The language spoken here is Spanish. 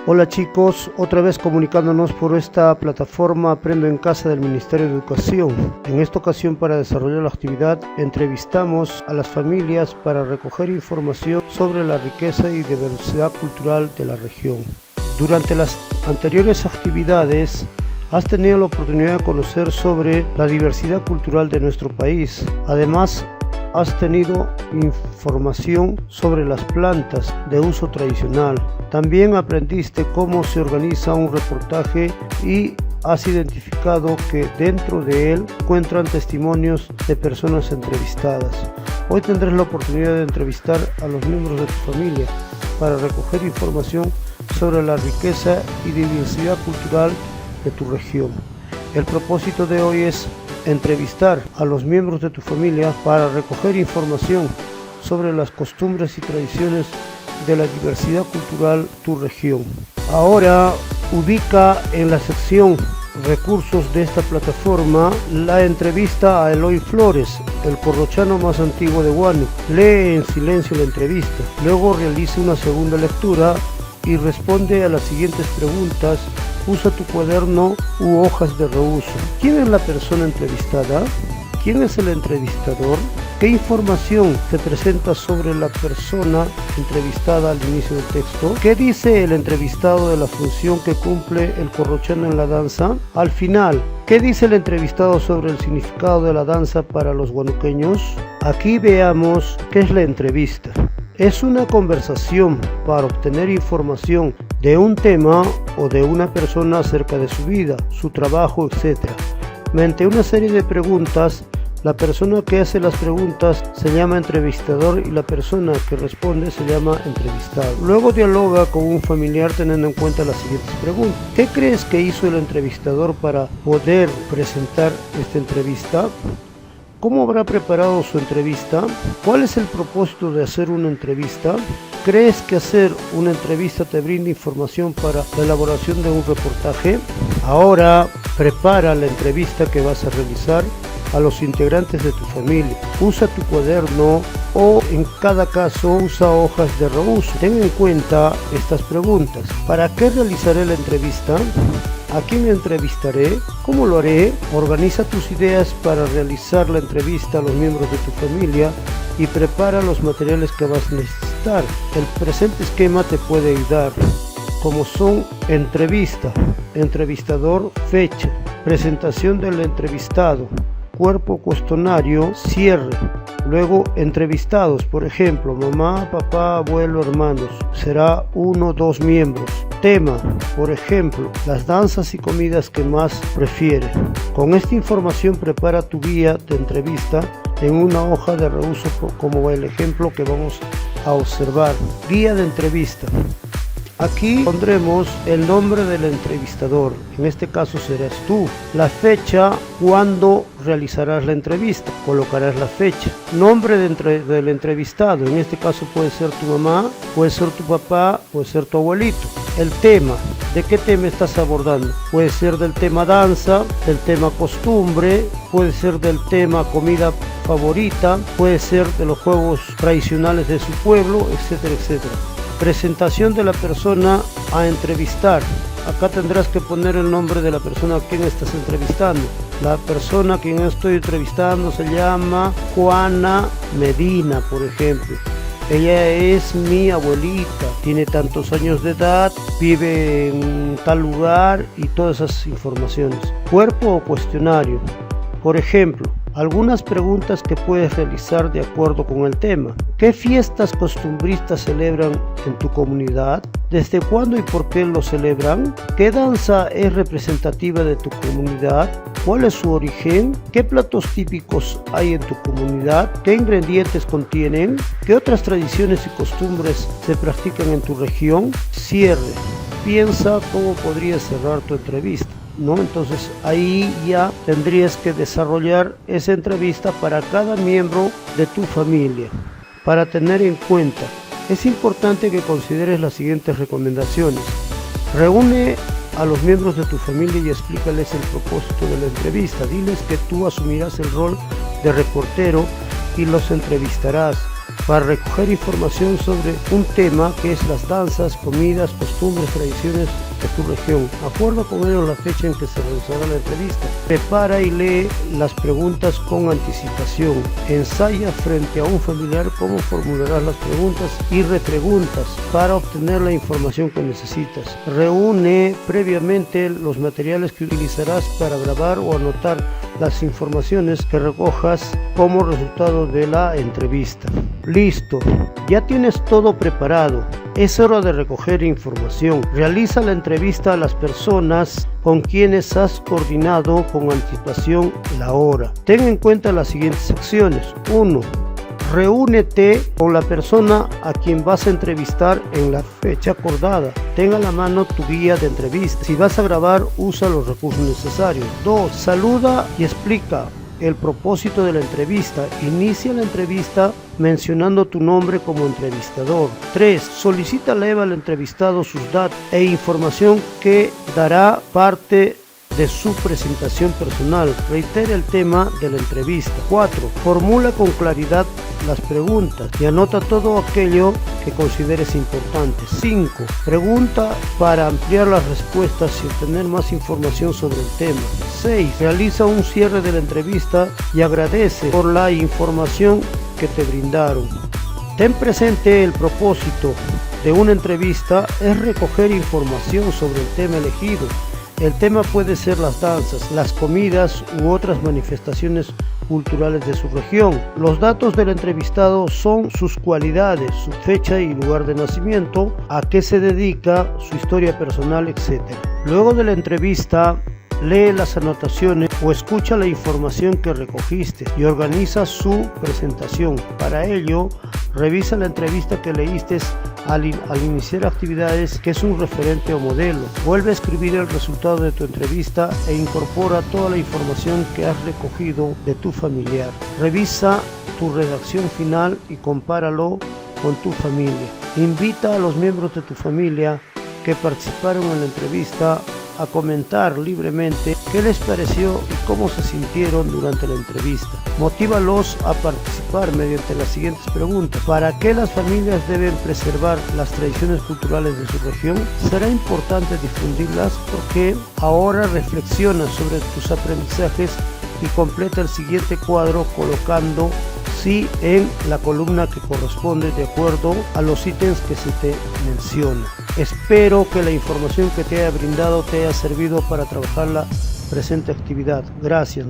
Hola chicos, otra vez comunicándonos por esta plataforma Aprendo en Casa del Ministerio de Educación. En esta ocasión, para desarrollar la actividad, entrevistamos a las familias para recoger información sobre la riqueza y diversidad cultural de la región. Durante las anteriores actividades, has tenido la oportunidad de conocer sobre la diversidad cultural de nuestro país. Además, has tenido información sobre las plantas de uso tradicional. También aprendiste cómo se organiza un reportaje y has identificado que dentro de él encuentran testimonios de personas entrevistadas. Hoy tendrás la oportunidad de entrevistar a los miembros de tu familia para recoger información sobre la riqueza y diversidad cultural de tu región. El propósito de hoy es entrevistar a los miembros de tu familia para recoger información sobre las costumbres y tradiciones de la diversidad cultural de tu región. Ahora ubica en la sección recursos de esta plataforma la entrevista a Eloy Flores, el corrochano más antiguo de Huánuco. Lee en silencio la entrevista, luego realiza una segunda lectura y responde a las siguientes preguntas. Usa tu cuaderno u hojas de reuso. ¿Quién es la persona entrevistada? ¿Quién es el entrevistador? ¿Qué información se presenta sobre la persona entrevistada al inicio del texto? ¿Qué dice el entrevistado de la función que cumple el corrochano en la danza? Al final, ¿qué dice el entrevistado sobre el significado de la danza para los huanuqueños? Aquí veamos qué es la entrevista. Es una conversación para obtener información de un tema o de una persona acerca de su vida, su trabajo, etc. Mediante una serie de preguntas, la persona que hace las preguntas se llama entrevistador y la persona que responde se llama entrevistado. Luego dialoga con un familiar teniendo en cuenta las siguientes preguntas. ¿Qué crees que hizo el entrevistador para poder presentar esta entrevista? ¿Cómo habrá preparado su entrevista? ¿Cuál es el propósito de hacer una entrevista? ¿Crees que hacer una entrevista te brinda información para la elaboración de un reportaje? Ahora prepara la entrevista que vas a realizar a los integrantes de tu familia. Usa tu cuaderno o, en cada caso, usa hojas de reuso. Ten en cuenta estas preguntas. ¿Para qué realizaré la entrevista? ¿A quién entrevistaré? ¿Cómo lo haré? Organiza tus ideas para realizar la entrevista a los miembros de tu familia y prepara los materiales que vas a necesitar. El presente esquema te puede ayudar, como son entrevista, entrevistador, fecha, presentación del entrevistado, cuerpo cuestionario, cierre. Luego entrevistados, por ejemplo, mamá, papá, abuelo, hermanos. Será 1 o 2 miembros. Tema, por ejemplo, las danzas y comidas que más prefiere. Con esta información prepara tu guía de entrevista en una hoja de reuso, como el ejemplo que vamos a observar. Guía de entrevista. Aquí pondremos el nombre del entrevistador, en este caso serás tú. La fecha, cuando realizarás la entrevista, colocarás la fecha. Nombre del entrevistado, en este caso puede ser tu mamá, puede ser tu papá, puede ser tu abuelito. El tema, ¿de qué tema estás abordando? Puede ser del tema danza, del tema costumbre, puede ser del tema comida favorita, puede ser de los juegos tradicionales de su pueblo, etcétera, etcétera. Presentación de la persona a entrevistar. Acá tendrás que poner el nombre de la persona a quien estás entrevistando. La persona a quien estoy entrevistando se llama Juana Medina, por ejemplo. Ella es mi abuelita, tiene tantos años de edad, vive en tal lugar y todas esas informaciones. Cuerpo o cuestionario. Por ejemplo, algunas preguntas que puedes realizar de acuerdo con el tema. ¿Qué fiestas costumbristas celebran en tu comunidad? ¿Desde cuándo y por qué lo celebran? ¿Qué danza es representativa de tu comunidad? ¿Cuál es su origen? ¿Qué platos típicos hay en tu comunidad? ¿Qué ingredientes contienen? ¿Qué otras tradiciones y costumbres se practican en tu región? Cierre. Piensa cómo podrías cerrar tu entrevista, ¿no? Entonces ahí ya tendrías que desarrollar esa entrevista para cada miembro de tu familia. Para tener en cuenta, es importante que consideres las siguientes recomendaciones. Reúne a los miembros de tu familia y explícales el propósito de la entrevista. Diles que tú asumirás el rol de reportero y los entrevistarás. para recoger información sobre un tema que es las danzas, comidas, costumbres, tradiciones de tu región. Acuerda con ellos la fecha en que se realizará la entrevista. Prepara y lee las preguntas con anticipación. Ensaya frente a un familiar cómo formularás las preguntas y repreguntas para obtener la información que necesitas. Reúne previamente los materiales que utilizarás para grabar o anotar las informaciones que recojas como resultado de la entrevista. Listo, ya tienes todo preparado. Es hora de recoger información. Realiza la entrevista a las personas con quienes has coordinado con anticipación la hora. Ten en cuenta las siguientes acciones. 1. Reúnete con la persona a quien vas a entrevistar en la fecha acordada. Ten a la mano tu guía de entrevista. Si vas a grabar, usa los recursos necesarios. 2. Saluda y explica el propósito de la entrevista. Inicia la entrevista mencionando tu nombre como entrevistador. 3. Solicítale al entrevistado sus datos e información que dará parte de su presentación personal. Reitera el tema de la entrevista. 4. Formula con claridad las preguntas y anota todo aquello que consideres importante. 5. Pregunta para ampliar las respuestas y obtener más información sobre el tema. 6. Realiza un cierre de la entrevista y agradece por la información que te brindaron. Ten presente el propósito de una entrevista es recoger información sobre el tema elegido. El tema puede ser las danzas, las comidas u otras manifestaciones culturales de su región. Los datos del entrevistado son sus cualidades, su fecha y lugar de nacimiento, a qué se dedica, su historia personal, etc. Luego de la entrevista, lee las anotaciones o escucha la información que recogiste y organiza su presentación. Para ello, revisa la entrevista que leíste al iniciar actividades, que es un referente o modelo. Vuelve a escribir el resultado de tu entrevista e incorpora toda la información que has recogido de tu familiar. Revisa tu redacción final y compáralo con tu familia. Invita a los miembros de tu familia que participaron en la entrevista a comentar libremente qué les pareció y cómo se sintieron durante la entrevista. Motívalos a participar mediante las siguientes preguntas. ¿Para qué las familias deben preservar las tradiciones culturales de su región? Será importante difundirlas porque ahora reflexiona sobre tus aprendizajes y completa el siguiente cuadro colocando sí en la columna que corresponde de acuerdo a los ítems que se te menciona. Espero que la información que te haya brindado te haya servido para trabajar la presente actividad. Gracias.